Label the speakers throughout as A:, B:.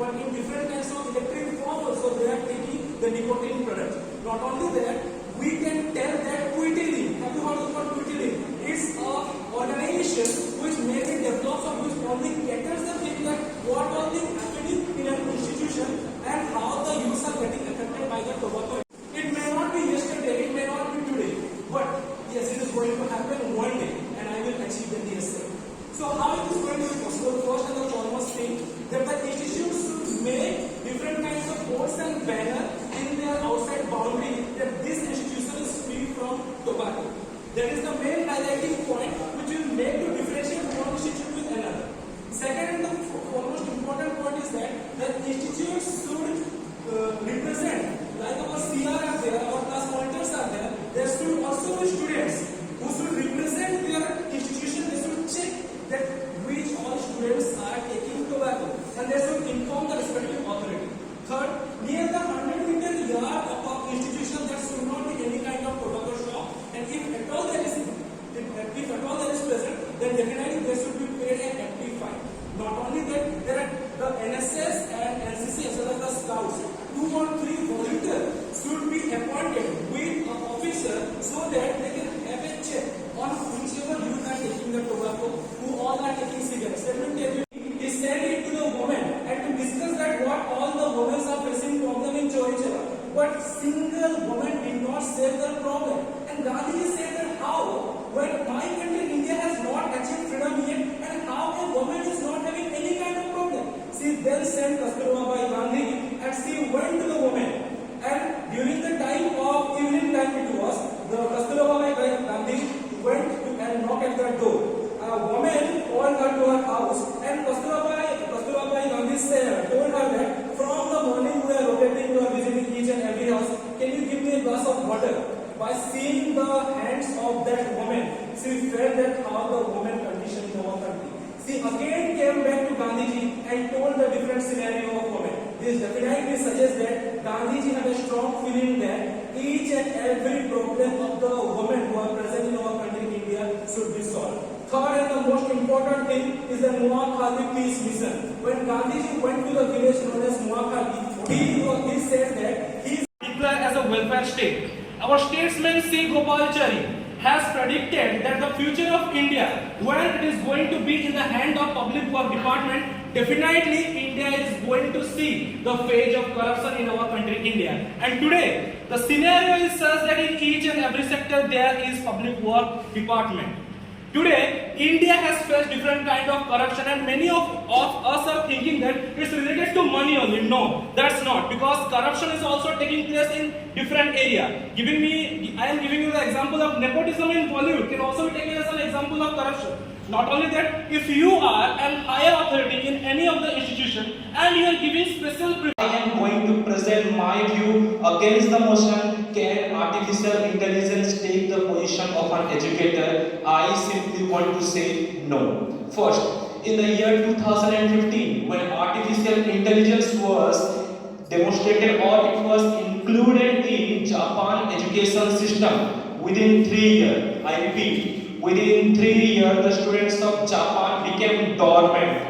A: but in different kinds of electric form also they are taking the nicotine product. Not only that, we can tell that Quitiline, have you heard about Quitiline? It's an organization which mainly develops or which only caters the thing that what all is happening in an institution and how the youths are getting affected by the tobacco. It may not be yesterday, it may not be today, but yes, it is going to happen one day and I will achieve the DSL. So how it is going to be possible? First and the foremost thing that the institutions should make different kinds of boards and banners in their outside boundary that this institution is free from tobacco. That is the main highlighting point which will make to differentiate one institute with another. Second and the most important point is that the institutes should represent, like our CR are there, our class monitors are there should also be students who should represent their institution. They should check that which all students are taking tobacco and they should inform the respective authority. Third, near the 100-meter yard of our institution there should not be any kind of tobacco shop, and if at all there is present, then definitely there should be paid an active fine. Not only that, there are the NSS and NCC as well as the scouts, 2 or 3 volunteers should be appointed with an officer so that they can have a check on whichever youth are taking the tobacco, who all are taking cigarettes. Let me tell you, he sent it to the women and to discuss that what all the women are facing problem in Chorichera. But single woman did not save the problem. And Gandhi said that how, when my country India has not achieved freedom yet, and how a woman is not having any kind of problem. She then sent Kasturba Bai Gandhi and she went to the woman. And during the time of evening time it was, the Kasturba Bai Gandhi went and knocked at the door. A woman called her to her house and Kasturba Bai Gandhi told her that from the morning we are rotating, we are visiting each and every house. Can you give me a glass of water? By seeing the hands of that woman, she felt that how the woman condition in our country. She again came back to Gandhiji and told the different scenario of women. This definitely suggests that Gandhiji had a strong feeling that each and every problem of the women who are present in our country India should be solved. Third and the most important thing is the Noakhali Peace Mission. When Gandhiji went to the village known as Noakhali, he said that he is declared as a welfare state. Our statesman C. Gopalachari has predicted that the future of India, when it is going to be in the hand of public work department, definitely India is going to see the phase of corruption in our country India. And today, the scenario is such that in each and every sector there is public work department. Today, India has faced different kind of corruption and many of us are thinking that it's related to money only. No, that's not, because corruption is also taking place in different area. I am giving you the example of nepotism in Bollywood can also be taken as an example of corruption. Not only that, if you are an higher authority in any of the institution and you are giving special
B: I am going to present my view against the motion, can artificial intelligence take the position of an educator? I simply want to say no. First, in the year 2015, when artificial intelligence was demonstrated or it was included in Japan education system, within 3 years, I repeat, within 3 years the students of Japan became dormant.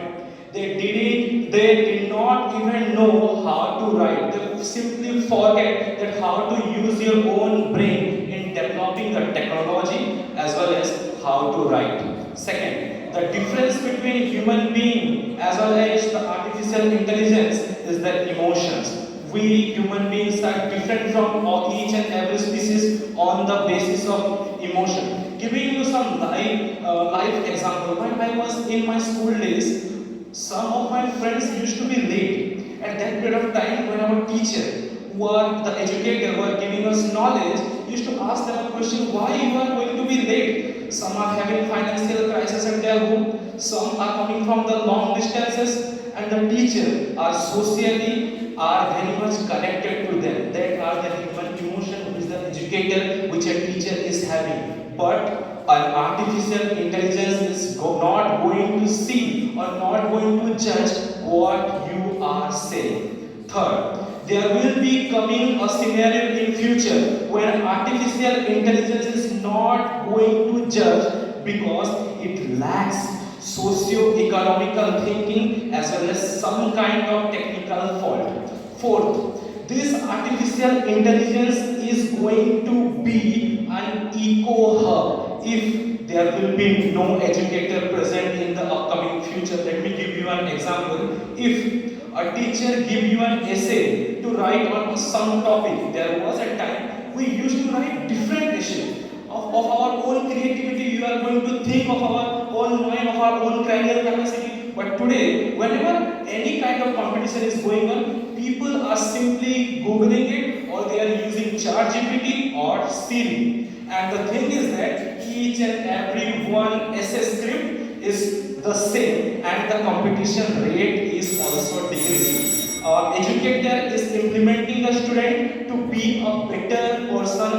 B: They did not even know how to write. They simply forget that how to use your own brain in developing the technology as well as how to write. Second, the difference between human being as well as the artificial intelligence is the emotions. We human beings are different from each and every species on the basis of emotion. Giving you some life example, when I was in my school days, some of my friends used to be late. At that period of time, when our teacher, who are the educator, who are giving us knowledge, used to ask them a question, why you are going to be late? Some are having financial crisis at their home, some are coming from the long distances, and the teacher are socially very much connected to them. That are the human emotion which the educator, which a teacher is having. But an artificial intelligence is not going to see or not going to judge what you are saying. Third, there will be coming a scenario in future when artificial intelligence is not going to judge because it lacks socio-economical thinking as well as some kind of technical fault. Fourth, this artificial intelligence is going to be an eco hub if there will be no educator present in the upcoming future. Let me give you an example. If a teacher give you an essay to write on some topic, there was a time we used to write different essays of our own creativity. You are going to think of our own mind, of our own cranial capacity. But today, whenever any kind of competition is going on, people are simply googling it, or they are using ChatGPT or Siri. And the thing is that each and every one essay script is the same, and the competition rate is also decreasing. Educator is implementing the student to be a better person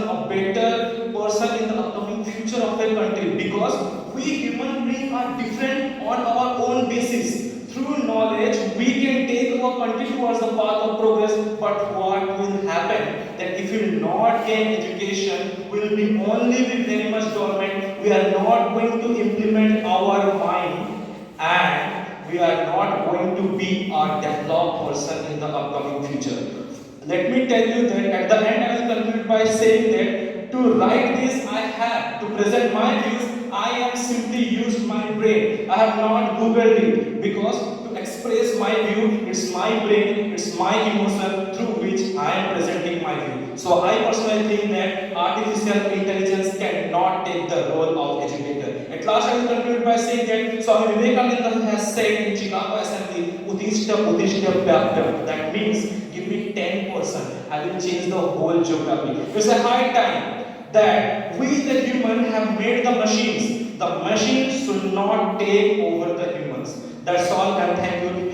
B: in the upcoming future of the country, because we human beings are different on our own basis. Through knowledge, we can take our country towards the path of progress. But what will happen that if we not gain education, we will be only with very much dormant. We are not going to implement our mind, and we are not going to be a developed person in the upcoming future. Let me tell you that at the end I will conclude by saying that to write this I have to present my views. I am simply used my brain. I have not googled it, because to express my view, it's my brain, it's my emotion through which I am presenting my view. So I personally think that artificial intelligence cannot take the role of educator. At last I will conclude by saying that Swami Vivekananda has said in Chicago Assembly, Udishta Udishta Vyaptam. That means give me 10%, I will change the whole geography. It's a high time that we the human have made the machines. The machines should not take over the humans. That's all, and thank you.